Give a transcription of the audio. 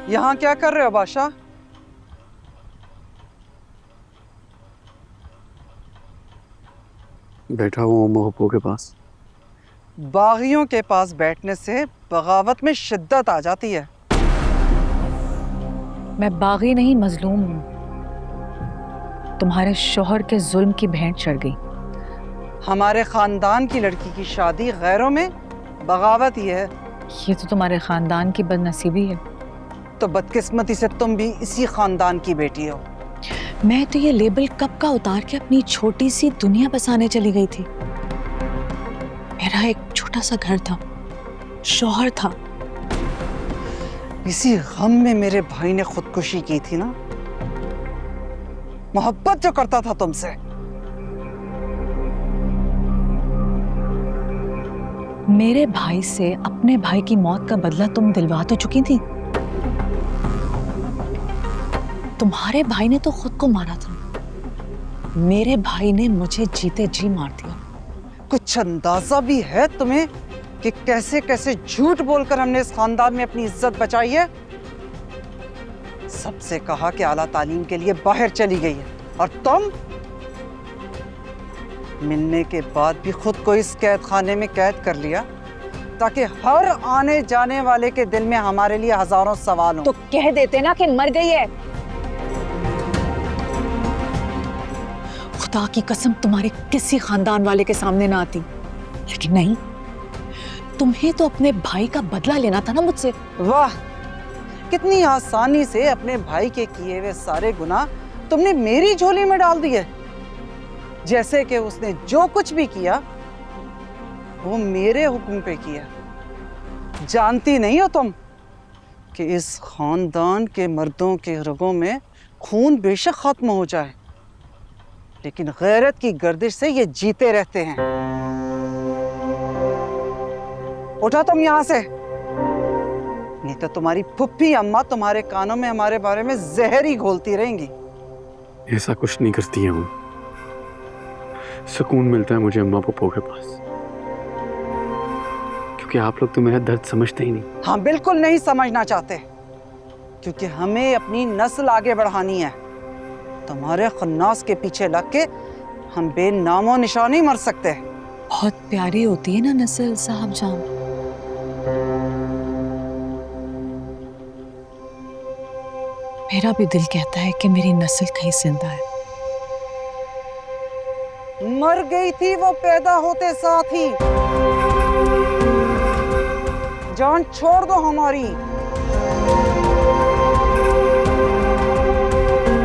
यहाँ क्या कर रहे हो बादशाह? बैठा हूँ अम्मा पप्पू के पास। बागियों के पास बैठने से बगावत में शिद्दत आ जाती है। मैं बागी नहीं, मजलूम हूँ। तुम्हारे शौहर के जुल्म की भेंट चढ़ गई। हमारे खानदान की लड़की की शादी गैरों में बगावत ही है। ये तो तुम्हारे खानदान की बदनसीबी है। तो बदकिस्मती से तुम भी इसी खानदान की बेटी हो। मैं तो ये लेबल कब का उतार के अपनी छोटी सी दुनिया बसाने चली गई थी। मेरा एक छोटा सा घर था, शौहर था। इसी गम में मेरे भाई ने खुदकुशी की थी ना। मोहब्बत जो करता था तुमसे। मेरे भाई से अपने भाई की मौत का बदला तुम दिलवा तो चुकी थी। तुम्हारे भाई ने तो खुद को मारा था, मेरे भाई ने मुझे जीते जी मार दिया। कुछ अंदाजा भी है तुम्हें कि कैसे कैसे झूठ बोलकर हमने इस खानदान में अपनी इज्जत बचाई है? सबसे कहा कि आला तालीम के लिए बाहर चली गई है, और तुम मिलने के बाद भी खुद को इस कैद खाने में कैद कर लिया ताकि हर आने जाने वाले के दिल में हमारे लिए हजारों सवाल हों। तो कह देते ना कि मर गई है। खुदा की कसम तुम्हारे किसी खानदान वाले के सामने ना आती, लेकिन नहीं, तुम्हें तो अपने भाई का बदला लेना था ना मुझसे। वाह, कितनी आसानी से अपने भाई के किए हुए सारे गुनाह तुमने मेरी झोली में डाल दिए। जैसे कि उसने जो कुछ भी किया वो मेरे हुक्म पे किया। जानती नहीं हो तुम कि इस खानदान के मर्दों के रगों में खून बेशक खत्म हो जाए, लेकिन गैरत की गर्दिश से ये जीते रहते हैं। उठा तुम यहां से, नहीं तो तुम्हारी फुप्पी अम्मा तुम्हारे कानों में हमारे बारे में जहर ही घोलती रहेंगी। ऐसा कुछ नहीं करती है वो। सुकून मिलता है मुझे अम्मा पप्पू के पास, क्योंकि आप लोग तो मेरा दर्द समझते ही नहीं। हम बिल्कुल नहीं समझना चाहते, क्योंकि हमें अपनी नस्ल आगे बढ़ानी है। तुम्हारे खन्नास के पीछे लग के हम बेनामो निशान ही मर सकते हैं। बहुत प्यारी होती है ना नस्ल साहब जान। मेरा भी दिल कहता है कि मेरी नस्ल कहीं जिंदा है। मर गई थी वो पैदा होते साथ ही। जान छोड़ दो हमारी।